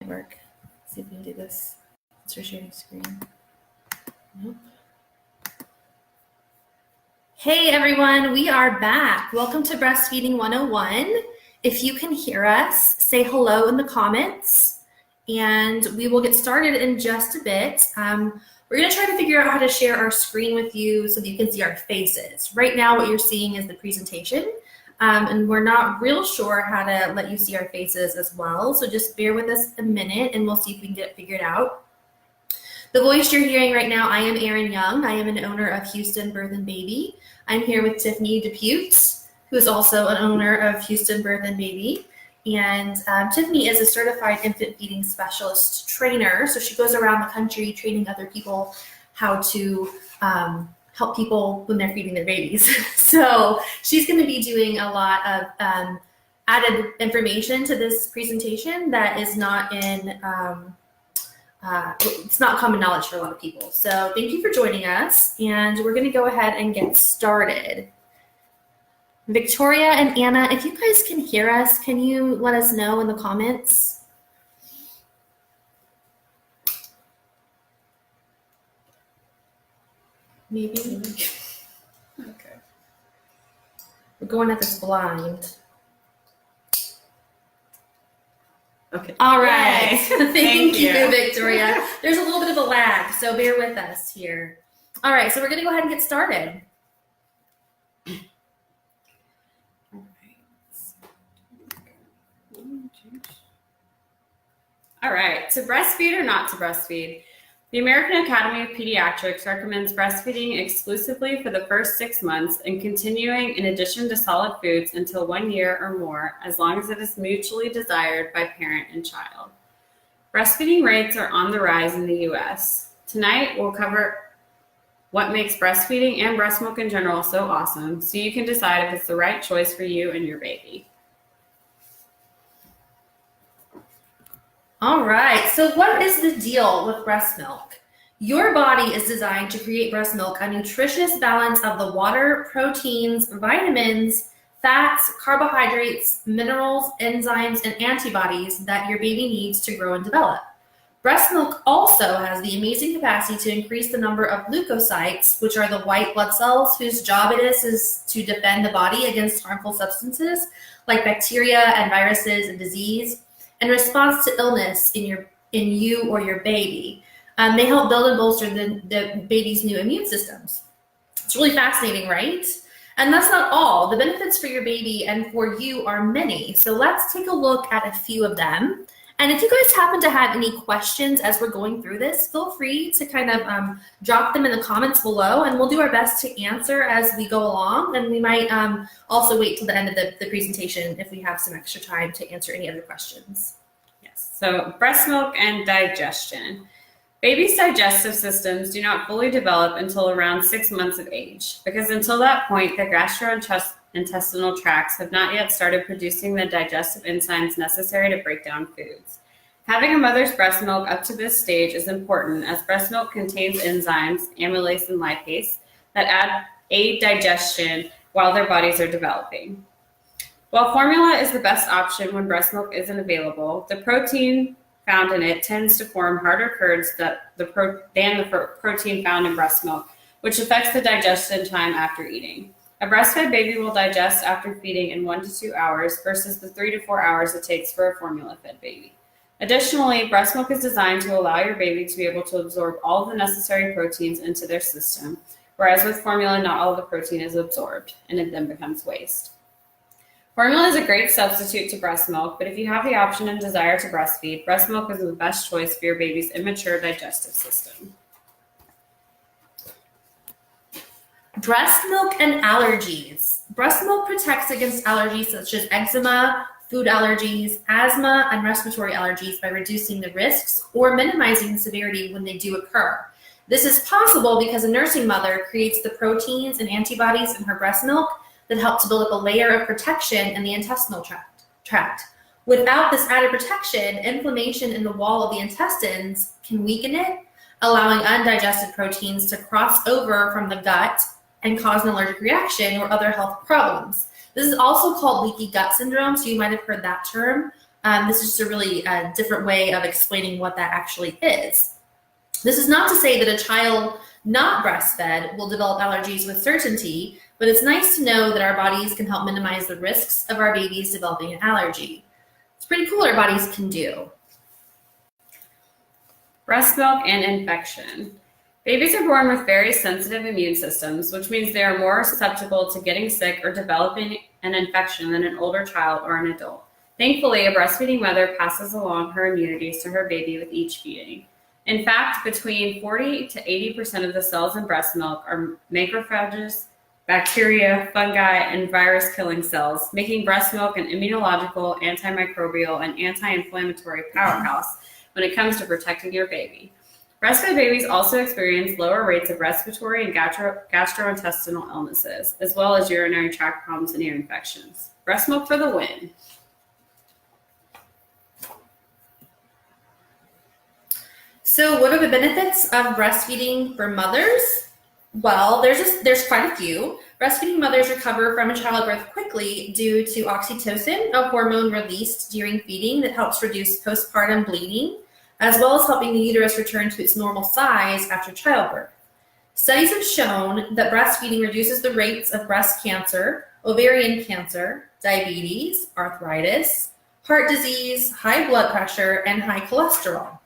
work. Let's see if we can do this. Start sharing screen. Nope. Hey everyone, we are back. Welcome to Breastfeeding 101. If you can hear us, say hello in the comments, and we will get started in just a bit. We're going to try to figure out how to share our screen with you so that you can see our faces. Right now, what you're seeing is the presentation, and we're not real sure how to let you see our faces as well. So just bear with us a minute, and we'll see if we can get it figured out. The voice you're hearing right now, I am Erin Young. I am an owner of Houston Birth and Baby. I'm here with Tiffany DePute, who is also an owner of Houston Birth and Baby. And Tiffany is a certified infant feeding specialist trainer. So she goes around the country training other people how to help people when they're feeding their babies. So she's going to be doing a lot of added information to this presentation that is not in, it's not common knowledge for a lot of people. So thank you for joining us. And we're going to go ahead and get started. Victoria and Anna, if you guys can hear us, can you let us know in the comments? Maybe. Okay. We're going at this blind. Okay. All right. Yes. Thank you, Victoria. There's a little bit of a lag, so bear with us here. All right, so we're going to go ahead and get started. All right, to breastfeed or not to breastfeed? The American Academy of Pediatrics recommends breastfeeding exclusively for the first 6 months and continuing in addition to solid foods until 1 year or more, as long as it is mutually desired by parent and child. Breastfeeding rates are on the rise in the U.S. Tonight, we'll cover what makes breastfeeding and breast milk in general so awesome, so you can decide if it's the right choice for you and your baby. All right, so what is the deal with breast milk? Your body is designed to create breast milk, a nutritious balance of the water, proteins, vitamins, fats, carbohydrates, minerals, enzymes, and antibodies that your baby needs to grow and develop. Breast milk also has the amazing capacity to increase the number of leukocytes, which are the white blood cells whose job it is to defend the body against harmful substances like bacteria and viruses and disease. In response to illness in you or your baby. They help build and bolster the baby's new immune systems. It's really fascinating, right? And that's not all. The benefits for your baby and for you are many. So let's take a look at a few of them. And if you guys happen to have any questions as we're going through this, feel free to kind of drop them in the comments below, and we'll do our best to answer as we go along. And we might also wait till the end of the presentation if we have some extra time to answer any other questions. Yes, so breast milk and digestion. Babies' digestive systems do not fully develop until around 6 months of age, because until that point, the gastrointestinal tracts have not yet started producing the digestive enzymes necessary to break down foods. Having a mother's breast milk up to this stage is important, as breast milk contains enzymes, amylase and lipase, that aid digestion while their bodies are developing. While formula is the best option when breast milk isn't available, the protein found in it tends to form harder curds than the protein found in breast milk, which affects the digestion time after eating. A breastfed baby will digest after feeding in 1 to 2 hours versus the 3 to 4 hours it takes for a formula-fed baby. Additionally, breast milk is designed to allow your baby to be able to absorb all of the necessary proteins into their system, whereas with formula, not all of the protein is absorbed, and it then becomes waste. Formula is a great substitute to breast milk, but if you have the option and desire to breastfeed, breast milk is the best choice for your baby's immature digestive system. Breast milk and allergies. Breast milk protects against allergies such as eczema, food allergies, asthma, and respiratory allergies by reducing the risks or minimizing the severity when they do occur. This is possible because a nursing mother creates the proteins and antibodies in her breast milk that help to build up a layer of protection in the intestinal tract. Without this added protection, inflammation in the wall of the intestines can weaken it, allowing undigested proteins to cross over from the gut and cause an allergic reaction or other health problems. This is also called leaky gut syndrome, so you might have heard that term. This is just a really different way of explaining what that actually is. This is not to say that a child not breastfed will develop allergies with certainty, but it's nice to know that our bodies can help minimize the risks of our babies developing an allergy. It's pretty cool what our bodies can do. Breast milk and infection. Babies are born with very sensitive immune systems, which means they are more susceptible to getting sick or developing an infection than an older child or an adult. Thankfully, a breastfeeding mother passes along her immunities to her baby with each feeding. In fact, between 40 to 80% of the cells in breast milk are macrophages, bacteria, fungi, and virus-killing cells, making breast milk an immunological, antimicrobial, and anti-inflammatory powerhouse when it comes to protecting your baby. Breastfed babies also experience lower rates of respiratory and gastrointestinal illnesses, as well as urinary tract problems and ear infections. Breast milk for the win. So what are the benefits of breastfeeding for mothers? Well, there's quite a few. Breastfeeding mothers recover from a childbirth quickly due to oxytocin, a hormone released during feeding that helps reduce postpartum bleeding, as well as helping the uterus return to its normal size after childbirth. Studies have shown that breastfeeding reduces the rates of breast cancer, ovarian cancer, diabetes, arthritis, heart disease, high blood pressure, and high cholesterol.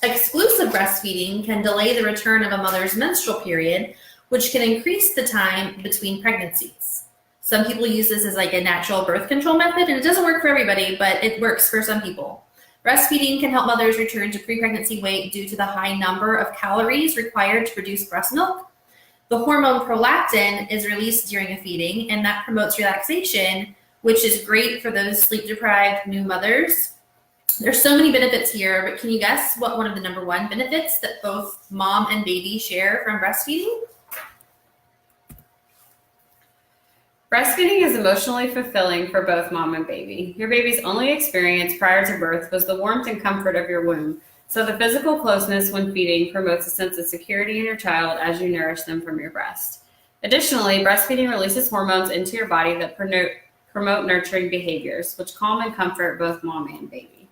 Exclusive breastfeeding can delay the return of a mother's menstrual period, which can increase the time between pregnancies. Some people use this as like a natural birth control method, and it doesn't work for everybody, but it works for some people. Breastfeeding can help mothers return to pre-pregnancy weight due to the high number of calories required to produce breast milk. The hormone prolactin is released during a feeding, and that promotes relaxation, which is great for those sleep-deprived new mothers. There's so many benefits here, but can you guess what one of the number one benefits that both mom and baby share from breastfeeding? Breastfeeding is emotionally fulfilling for both mom and baby. Your baby's only experience prior to birth was the warmth and comfort of your womb, so the physical closeness when feeding promotes a sense of security in your child as you nourish them from your breast. Additionally, breastfeeding releases hormones into your body that promote nurturing behaviors, which calm and comfort both mom and baby.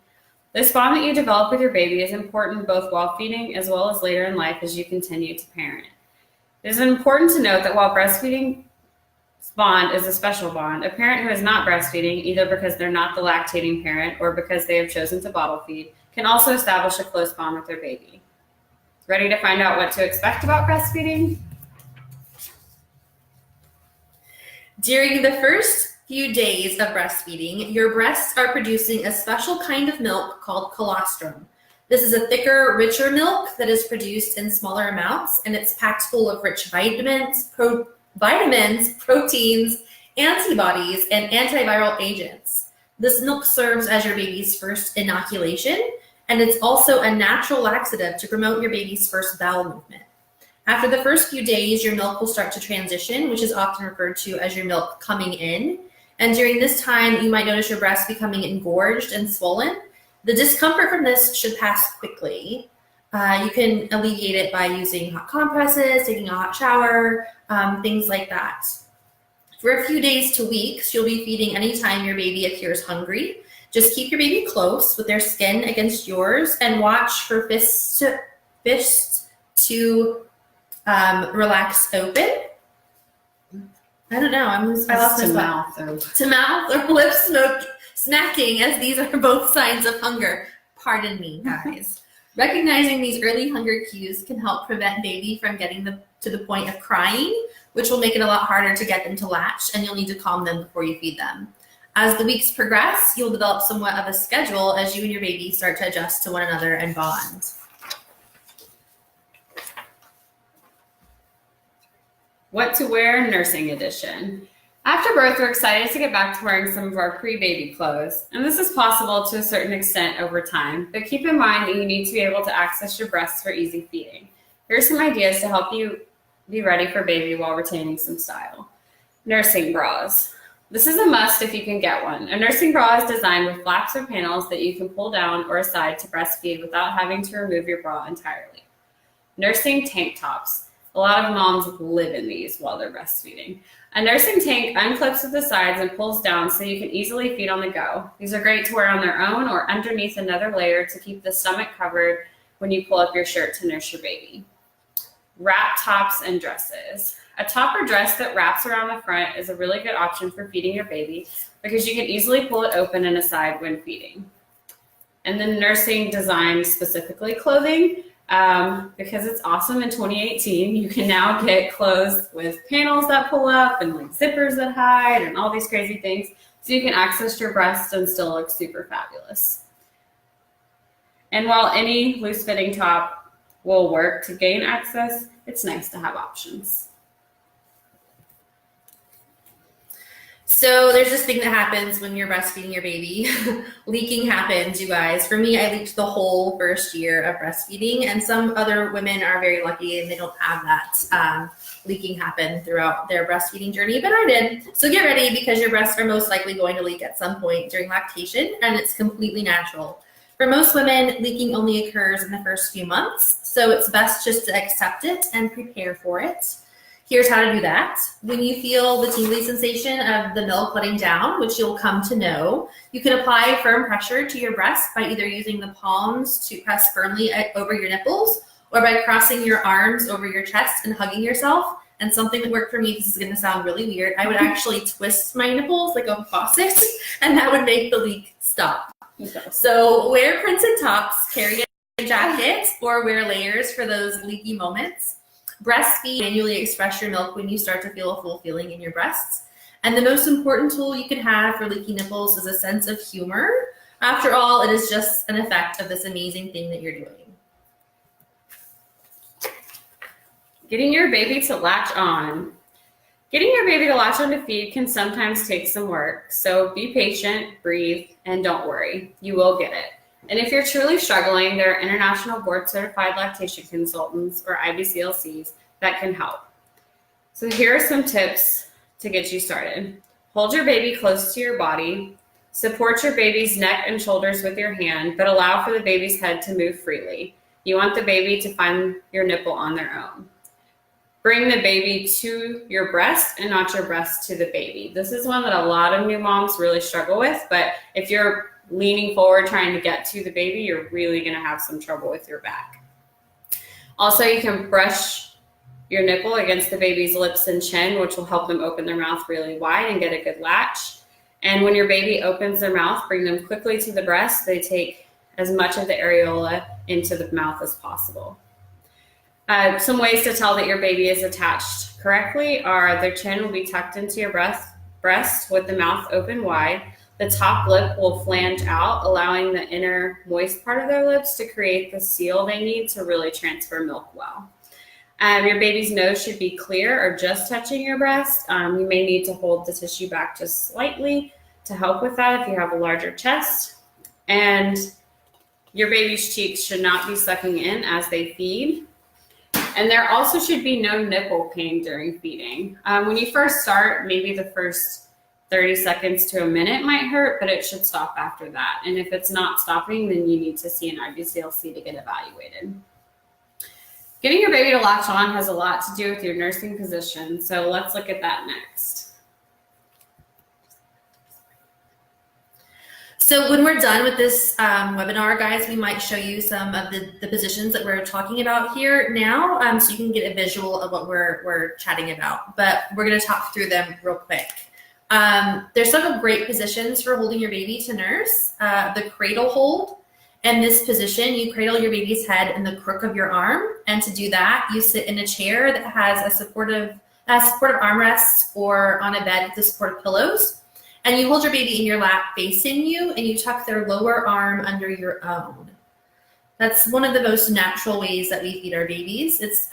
This bond that you develop with your baby is important both while feeding as well as later in life as you continue to parent. It is important to note that while breastfeeding bond is a special bond, a parent who is not breastfeeding, either because they're not the lactating parent or because they have chosen to bottle feed, can also establish a close bond with their baby. Ready to find out what to expect about breastfeeding? During the first few days of breastfeeding, your breasts are producing a special kind of milk called colostrum. This is a thicker, richer milk that is produced in smaller amounts, and it's packed full of rich vitamins, proteins, antibodies, and antiviral agents. This milk serves as your baby's first inoculation, and it's also a natural laxative to promote your baby's first bowel movement. After the first few days, your milk will start to transition, which is often referred to as your milk coming in. And during this time, you might notice your breast becoming engorged and swollen. The discomfort from this should pass quickly. You can alleviate it by using hot compresses, taking a hot shower, things like that. For a few days to weeks, you'll be feeding anytime your baby appears hungry. Just keep your baby close with their skin against yours and watch for fists to relax open. I don't know. I lost my mouth. To mouth or lip smacking, as these are both signs of hunger. Pardon me, guys. Recognizing these early hunger cues can help prevent baby from getting to the point of crying, which will make it a lot harder to get them to latch, and you'll need to calm them before you feed them. As the weeks progress, you'll develop somewhat of a schedule as you and your baby start to adjust to one another and bond. What to wear, nursing edition. After birth, we're excited to get back to wearing some of our pre-baby clothes, and this is possible to a certain extent over time, but keep in mind that you need to be able to access your breasts for easy feeding. Here are some ideas to help you be ready for baby while retaining some style. Nursing bras. This is a must if you can get one. A nursing bra is designed with flaps or panels that you can pull down or aside to breastfeed without having to remove your bra entirely. Nursing tank tops. A lot of moms live in these while they're breastfeeding. A nursing tank unclips at the sides and pulls down so you can easily feed on the go. These are great to wear on their own or underneath another layer to keep the stomach covered when you pull up your shirt to nurse your baby. Wrap tops and dresses. A top or dress that wraps around the front is a really good option for feeding your baby because you can easily pull it open and aside when feeding. And then nursing design specifically clothing. Because it's awesome in 2018, you can now get clothes with panels that pull up and like zippers that hide and all these crazy things. So you can access your breast and still look super fabulous. And while any loose fitting top will work to gain access, it's nice to have options. So there's this thing that happens when you're breastfeeding your baby. Leaking happens, you guys. For me, I leaked the whole first year of breastfeeding, and some other women are very lucky and they don't have that leaking happen throughout their breastfeeding journey, but I did. So get ready because your breasts are most likely going to leak at some point during lactation, and it's completely natural. For most women, leaking only occurs in the first few months, so it's best just to accept it and prepare for it. Here's how to do that. When you feel the tingly sensation of the milk letting down, which you'll come to know, you can apply firm pressure to your breast by either using the palms to press firmly over your nipples or by crossing your arms over your chest and hugging yourself. And something that worked for me, this is going to sound really weird, I would actually twist my nipples like a faucet, and that would make the leak stop. So wear printed tops, carry a jacket, or wear layers for those leaky moments. Breastfeed, manually express your milk when you start to feel a full feeling in your breasts. And the most important tool you can have for leaky nipples is a sense of humor. After all, it is just an effect of this amazing thing that you're doing. Getting your baby to latch on. Getting your baby to latch on to feed can sometimes take some work. So be patient, breathe, and don't worry. You will get it. And if you're truly struggling, there are international board-certified lactation consultants, or IBCLCs, that can help. So here are some tips to get you started. Hold your baby close to your body. Support your baby's neck and shoulders with your hand, but allow for the baby's head to move freely. You want the baby to find your nipple on their own. Bring the baby to your breast and not your breast to the baby. This is one that a lot of new moms really struggle with, but if you're leaning forward trying to get to the baby, you're really going to have some trouble with your back. Also, you can brush your nipple against the baby's lips and chin, which will help them open their mouth really wide and get a good latch. And when your baby opens their mouth, bring them quickly to the breast. They take as much of the areola into the mouth as possible. Some ways to tell that your baby is attached correctly are their chin will be tucked into your breast with the mouth open wide. The top lip will flange out, allowing the inner moist part of their lips to create the seal they need to really transfer milk well. Your baby's nose should be clear or just touching your breast. You may need to hold the tissue back just slightly to help with that if you have a larger chest. And your baby's cheeks should not be sucking in as they feed. And there also should be no nipple pain during feeding. When you first start, maybe the first 30 seconds to a minute might hurt, but it should stop after that. And if it's not stopping, then you need to see an IBCLC to get evaluated. Getting your baby to latch on has a lot to do with your nursing position, so let's look at that next. So when we're done with this webinar, guys, we might show you some of the positions that we're talking about here now, so you can get a visual of what we're chatting about. But we're going to talk through them real quick. There's several great positions for holding your baby to nurse. The cradle hold. In this position, you cradle your baby's head in the crook of your arm. And to do that, you sit in a chair that has a supportive armrests or on a bed with the supportive pillows. And you hold your baby in your lap facing you, and you tuck their lower arm under your own. That's one of the most natural ways that we feed our babies. It's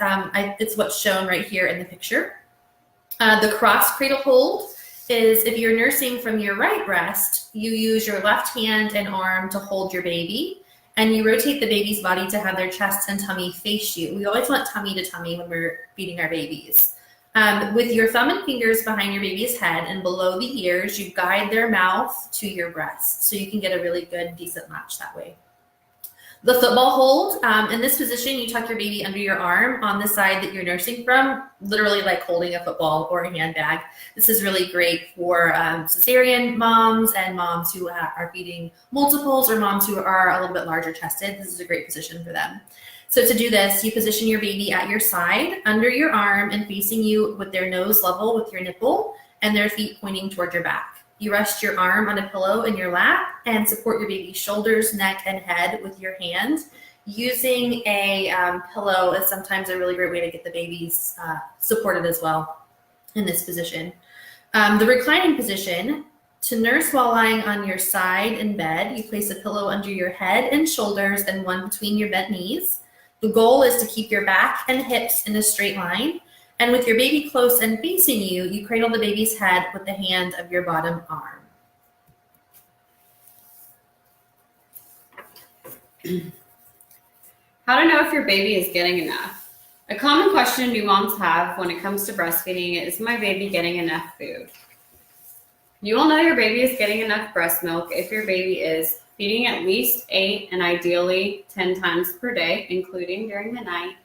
what's shown right here in the picture. The cross cradle hold is if you're nursing from your right breast, you use your left hand and arm to hold your baby, and you rotate the baby's body to have their chest and tummy face you. We always want tummy to tummy when we're feeding our babies. With your thumb and fingers behind your baby's head and below the ears, you guide their mouth to your breast, so you can get a really good, decent latch that way. The football hold, in this position, you tuck your baby under your arm on the side that you're nursing from, literally like holding a football or a handbag. This is really great for cesarean moms and moms who are feeding multiples or moms who are a little bit larger chested. This is a great position for them. So to do this, you position your baby at your side, under your arm, and facing you with their nose level with your nipple and their feet pointing toward your back. You rest your arm on a pillow in your lap and support your baby's shoulders, neck, and head with your hand. Using a pillow is sometimes a really great way to get the babies supported as well in this position. The reclining position, to nurse while lying on your side in bed, you place a pillow under your head and shoulders and one between your bent knees. The goal is to keep your back and hips in a straight line. And with your baby close and facing you, you cradle the baby's head with the hand of your bottom arm. How to know if your baby is getting enough. A common question new moms have when it comes to breastfeeding is my baby getting enough food? You will know your baby is getting enough breast milk if your baby is feeding at least 8 and ideally 10 times per day, including during the night,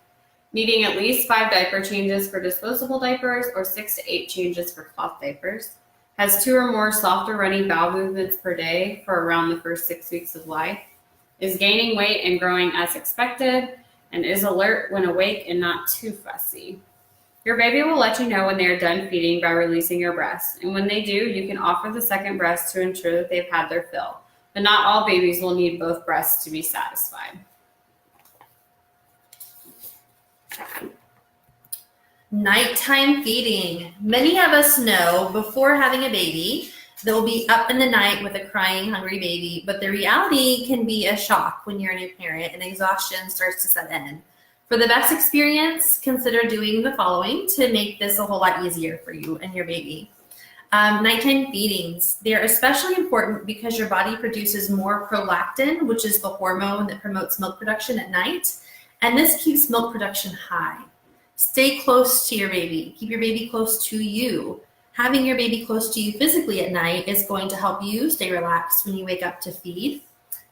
needing at least 5 diaper changes for disposable diapers or 6 to 8 changes for cloth diapers, has 2 or more soft or runny bowel movements per day for around the first 6 weeks of life, is gaining weight and growing as expected, and is alert when awake and not too fussy. Your baby will let you know when they are done feeding by releasing your breast, and when they do, you can offer the second breast to ensure that they've had their fill, but not all babies will need both breasts to be satisfied. Nighttime feeding. Many of us know before having a baby, they'll be up in the night with a crying, hungry baby, but the reality can be a shock when you're a new parent and exhaustion starts to set in. For the best experience, consider doing the following to make this a whole lot easier for you and your baby. Nighttime feedings. They are especially important because your body produces more prolactin, which is the hormone that promotes milk production at night, and this keeps milk production high. Stay close to your baby. Keep your baby close to you. Having your baby close to you physically at night is going to help you stay relaxed when you wake up to feed.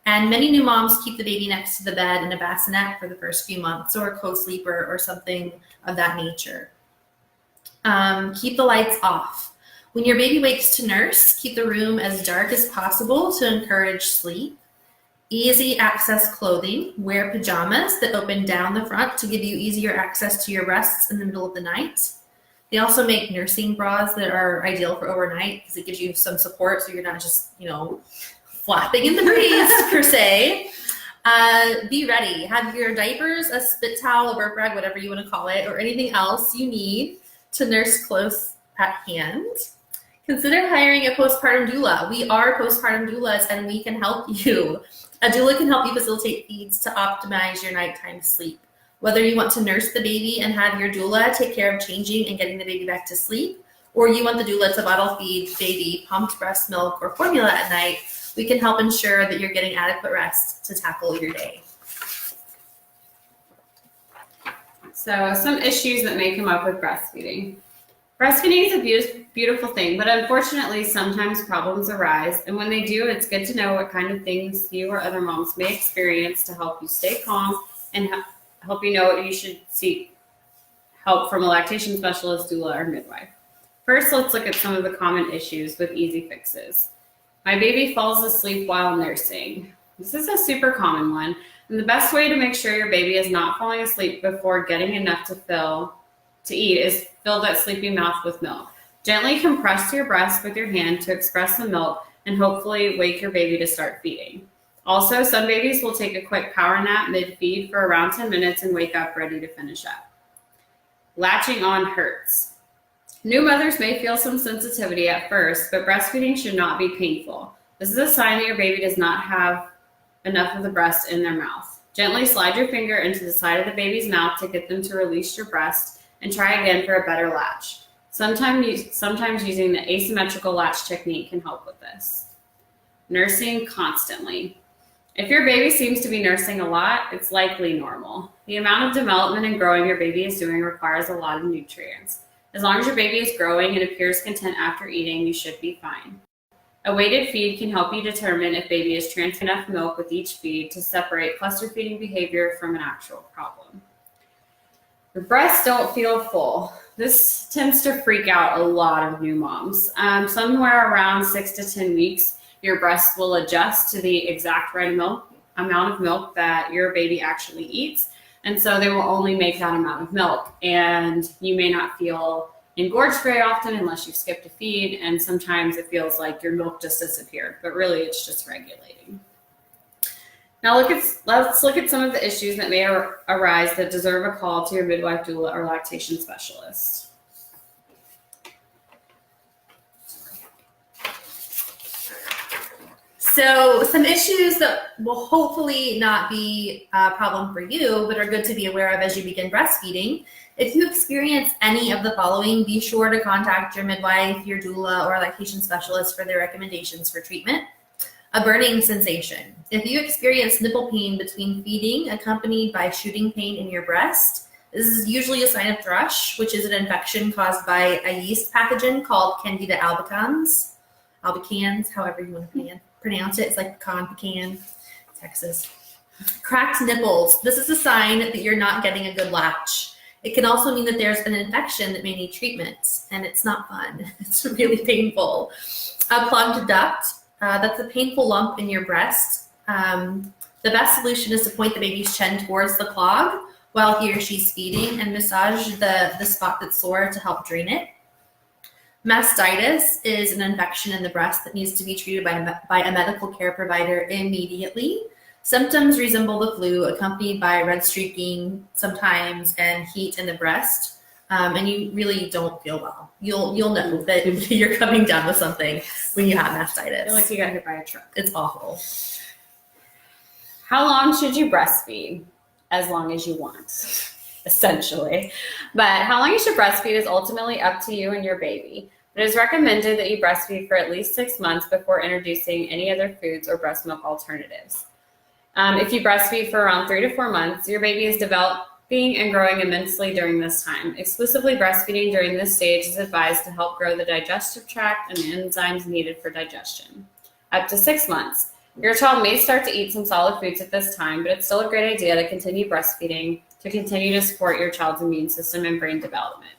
And many new moms keep the baby next to the bed in a bassinet for the first few months, or a co-sleeper or something of that nature. Keep the lights off. When your baby wakes to nurse, keep the room as dark as possible to encourage sleep. Easy access clothing. Wear pajamas that open down the front to give you easier access to your breasts in the middle of the night. They also make nursing bras that are ideal for overnight because it gives you some support so you're not just, flapping in the breeze per se. Be ready. Have your diapers, a spit towel, a burp rag, whatever you want to call it, or anything else you need to nurse close at hand. Consider hiring a postpartum doula. We are postpartum doulas and we can help you. A doula can help you facilitate feeds to optimize your nighttime sleep. Whether you want to nurse the baby and have your doula take care of changing and getting the baby back to sleep, or you want the doula to bottle feed baby pumped breast milk or formula at night, we can help ensure that you're getting adequate rest to tackle your day. So some issues that may come up with breastfeeding. Breastfeeding is a beautiful thing, but unfortunately sometimes problems arise, and when they do, it's good to know what kind of things you or other moms may experience to help you stay calm and help you know what you should seek help from a lactation specialist, doula, or midwife. First, let's look at some of the common issues with easy fixes. My baby falls asleep while nursing. This is a super common one, and the best way to make sure your baby is not falling asleep before getting enough to eat is fill that sleepy mouth with milk. Gently compress your breast with your hand to express the milk and hopefully wake your baby to start feeding. Also, some babies will take a quick power nap mid-feed for around 10 minutes and wake up ready to finish up. Latching on hurts. New mothers may feel some sensitivity at first, but breastfeeding should not be painful. This is a sign that your baby does not have enough of the breast in their mouth. Gently slide your finger into the side of the baby's mouth to get them to release your breast and try again for a better latch. Sometimes using the asymmetrical latch technique can help with this. Nursing constantly. If your baby seems to be nursing a lot, it's likely normal. The amount of development and growing your baby is doing requires a lot of nutrients. As long as your baby is growing and appears content after eating, you should be fine. A weighted feed can help you determine if baby is transferring enough milk with each feed to separate cluster feeding behavior from an actual problem. Your breasts don't feel full. This tends to freak out a lot of new moms. Somewhere around 6 to 10 weeks, your breasts will adjust to the exact right amount of milk that your baby actually eats. And so they will only make that amount of milk. And you may not feel engorged very often unless you've skipped a feed. And sometimes it feels like your milk just disappeared, but really it's just regulating. Now let's look at some of the issues that may arise that deserve a call to your midwife, doula, or lactation specialist. So some issues that will hopefully not be a problem for you, but are good to be aware of as you begin breastfeeding. If you experience any of the following, be sure to contact your midwife, your doula, or lactation specialist for their recommendations for treatment. A burning sensation. If you experience nipple pain between feeding accompanied by shooting pain in your breast, this is usually a sign of thrush, which is an infection caused by a yeast pathogen called Candida albicans, however you want to pronounce it. It's like pecan, Texas. Cracked nipples. This is a sign that you're not getting a good latch. It can also mean that there's an infection that may need treatment, and it's not fun. It's really painful. A plugged duct. That's a painful lump in your breast. The best solution is to point the baby's chin towards the clog while he or she's feeding and massage the spot that's sore to help drain it. Mastitis is an infection in the breast that needs to be treated by a medical care provider immediately. Symptoms resemble the flu, accompanied by red streaking sometimes and heat in the breast. And you really don't feel well. You'll know that you're coming down with something when you have mastitis. I feel like you got hit by a truck. It's awful. How long should you breastfeed? As long as you want, essentially. But how long you should breastfeed is ultimately up to you and your baby. It is recommended that you breastfeed for at least 6 months before introducing any other foods or breast milk alternatives. If you breastfeed for around 3 to 4 months, your baby is developing and growing immensely during this time. Exclusively breastfeeding during this stage is advised to help grow the digestive tract and the enzymes needed for digestion. Up to 6 months. Your child may start to eat some solid foods at this time, but it's still a great idea to continue breastfeeding to continue to support your child's immune system and brain development.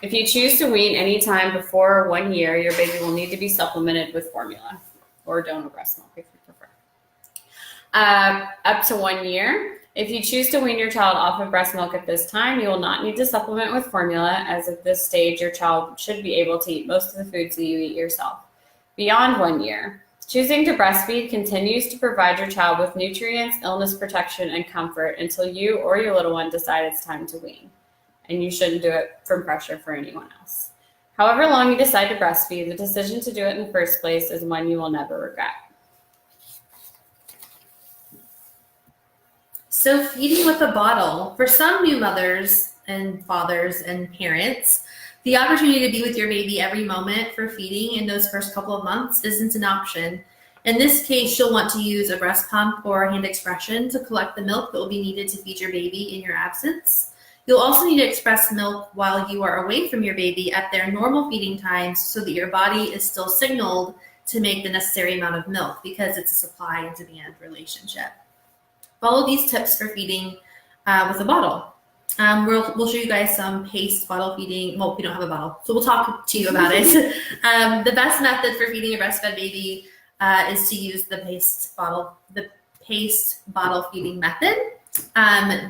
If you choose to wean any time before 1 year, your baby will need to be supplemented with formula or donor breast milk if you prefer. Up to 1 year, if you choose to wean your child off of breast milk at this time, you will not need to supplement with formula, as at this stage, your child should be able to eat most of the foods that you eat yourself. Beyond 1 year, choosing to breastfeed continues to provide your child with nutrients, illness protection, and comfort until you or your little one decide it's time to wean. And you shouldn't do it from pressure for anyone else. However long you decide to breastfeed, the decision to do it in the first place is one you will never regret. So feeding with a bottle. For some new mothers and fathers and parents, the opportunity to be with your baby every moment for feeding in those first couple of months isn't an option. In this case, you'll want to use a breast pump or hand expression to collect the milk that will be needed to feed your baby in your absence. You'll also need to express milk while you are away from your baby at their normal feeding times so that your body is still signaled to make the necessary amount of milk, because it's a supply and demand relationship. Follow these tips for feeding with a bottle. We'll show you guys some paste bottle feeding. Well, we don't have a bottle, so we'll talk to you about it. The best method for feeding a breastfed baby is to use the paste bottle feeding method.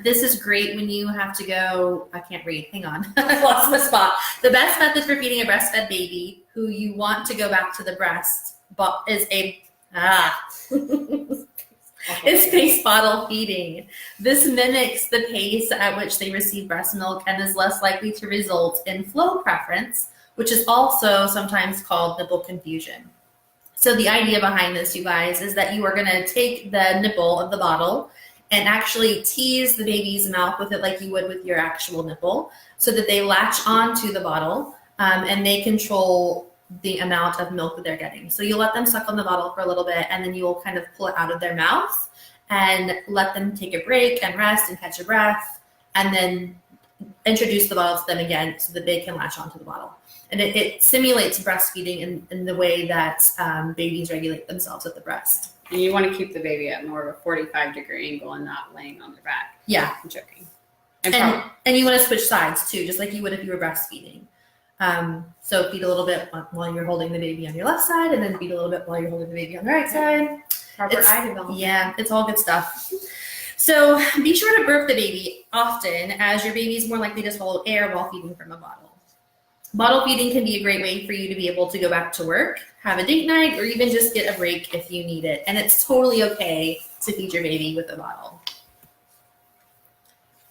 This is great when you have to go, I can't read, hang on, I lost my spot. The best method for feeding a breastfed baby who you want to go back to the breast is it's paste bottle feeding. This mimics the pace at which they receive breast milk and is less likely to result in flow preference, which is also sometimes called nipple confusion. So the idea behind this, you guys, is that you are going to take the nipple of the bottle and actually tease the baby's mouth with it like you would with your actual nipple, so that they latch onto the bottle and they control the amount of milk that they're getting. So you'll let them suck on the bottle for a little bit, and then you'll kind of pull it out of their mouth and let them take a break and rest and catch a breath, and then introduce the bottle to them again so that they can latch onto the bottle. And it simulates breastfeeding in the way that babies regulate themselves at the breast. And you want to keep the baby at more of a 45-degree angle and not laying on their back. Yeah. I'm joking. And you want to switch sides too, just like you would if you were breastfeeding. So feed a little bit while you're holding the baby on your left side, and then feed a little bit while you're holding the baby on the right side. Proper eye development. Yeah, it's all good stuff. So be sure to burp the baby often, as your baby is more likely to swallow air while feeding from a bottle. Bottle feeding can be a great way for you to be able to go back to work, have a date night, or even just get a break if you need it. And it's totally okay to feed your baby with a bottle.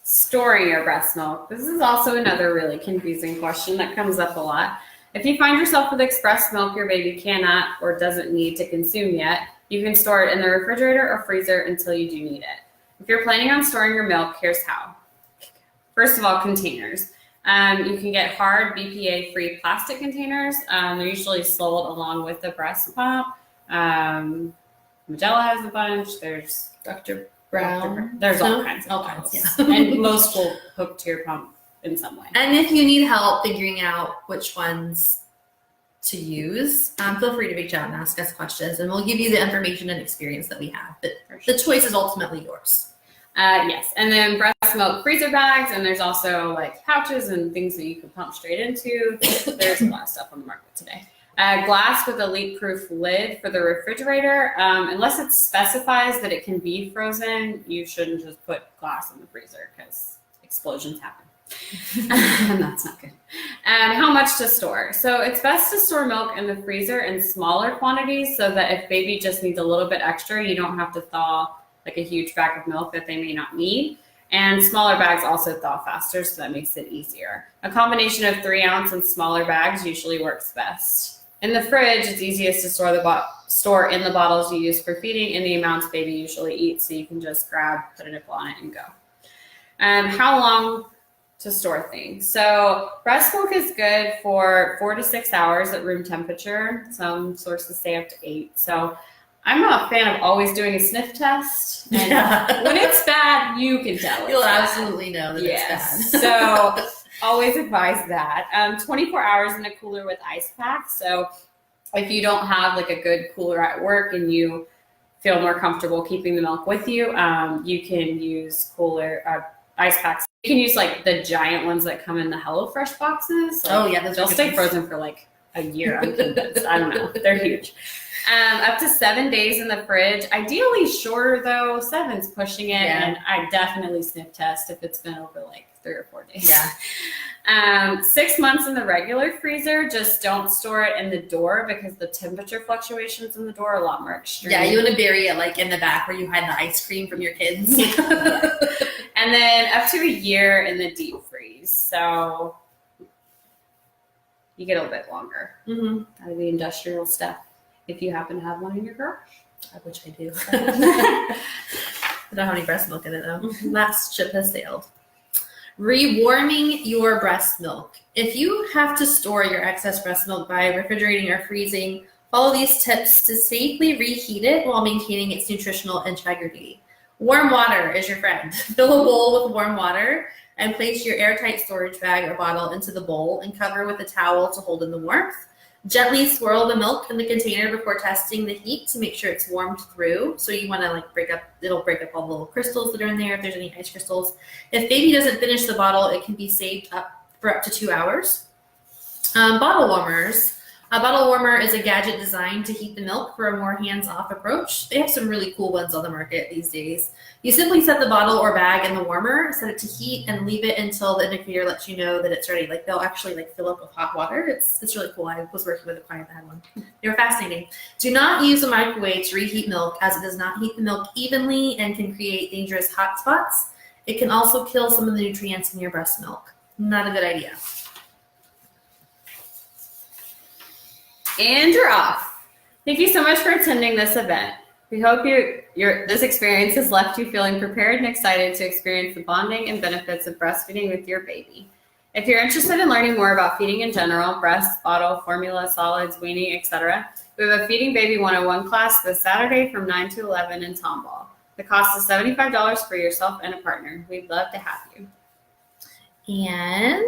Storing your breast milk. This is also another really confusing question that comes up a lot. If you find yourself with expressed milk your baby cannot or doesn't need to consume yet, you can store it in the refrigerator or freezer until you do need it. If you're planning on storing your milk, here's how. First of all, containers. You can get hard BPA-free plastic containers. They're usually sold along with the breast pump. Magella has a bunch. There's Dr. Brown. There's all kinds of bottles. Yeah. And most will hook to your pump in some way. And if you need help figuring out which ones to use, feel free to reach out and ask us questions, and we'll give you the information and experience that we have. But the choice is ultimately yours. Yes, and then breast milk freezer bags, and there's also like pouches and things that you can pump straight into. There's a lot of stuff on the market today. Glass with a leak-proof lid for the refrigerator. Unless it specifies that it can be frozen, you shouldn't just put glass in the freezer because explosions happen. And that's not good. And how much to store? So it's best to store milk in the freezer in smaller quantities so that if baby just needs a little bit extra, you don't have to thaw like a huge bag of milk that they may not need. And smaller bags also thaw faster, so that makes it easier. A combination of 3-ounce and smaller bags usually works best. In the fridge, it's easiest to store in the bottles you use for feeding in the amounts baby usually eats, so you can just grab, put a nipple on it, and go. How long to store things? So breast milk is good for 4 to 6 hours at room temperature. Some sources say up to 8. So I'm not a fan of always doing a sniff test. And when it's bad, you can tell. You'll absolutely know that it's bad. So always advise that. 24 hours in a cooler with ice packs. So if you don't have like a good cooler at work and you feel more comfortable keeping the milk with you, you can use cooler ice packs. You can use like the giant ones that come in the HelloFresh boxes. Like, they'll stay frozen for like a year. I'm convinced. I don't know. They're huge. Up to 7 days in the fridge. Ideally shorter though. 7's pushing it, and I definitely sniff test if it's been over like 3 or 4 days. Yeah. 6 months in the regular freezer. Just don't store it in the door because the temperature fluctuations in the door are a lot more extreme. Yeah, you want to bury it like in the back where you hide the ice cream from your kids. And then up to a year in the deep freeze. So you get a little bit longer out of the industrial stuff if you happen to have one in your garage. Which I do. I don't have any breast milk in it though. Last ship has sailed. Rewarming your breast milk. If you have to store your excess breast milk by refrigerating or freezing, follow these tips to safely reheat it while maintaining its nutritional integrity. Warm water is your friend. Fill a bowl with warm water and place your airtight storage bag or bottle into the bowl and cover with a towel to hold in the warmth. Gently swirl the milk in the container before testing the heat to make sure it's warmed through. So you want to like it'll break up all the little crystals that are in there if there's any ice crystals. If baby doesn't finish the bottle, it can be saved up for up to 2 hours. Bottle warmers. A bottle warmer is a gadget designed to heat the milk for a more hands-off approach. They have some really cool ones on the market these days. You simply set the bottle or bag in the warmer, set it to heat, and leave it until the indicator lets you know that it's ready. Like they'll actually like fill up with hot water. It's really cool. I was working with a client that had one. They were fascinating. Do not use a microwave to reheat milk, as it does not heat the milk evenly and can create dangerous hot spots. It can also kill some of the nutrients in your breast milk. Not a good idea. And you're off. Thank you so much for attending this event. We hope this experience has left you feeling prepared and excited to experience the bonding and benefits of breastfeeding with your baby. If you're interested in learning more about feeding in general, breast, bottle, formula, solids, weaning, etc., we have a Feeding Baby 101 class this Saturday from 9 to 11 in Tomball. The cost is $75 for yourself and a partner. We'd love to have you. And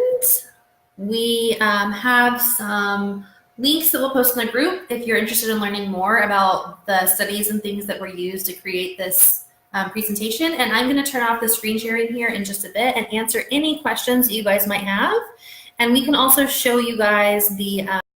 We have some links that we'll post in the group if you're interested in learning more about the studies and things that were used to create this presentation. And I'm going to turn off the screen sharing here in just a bit and answer any questions that you guys might have. And we can also show you guys the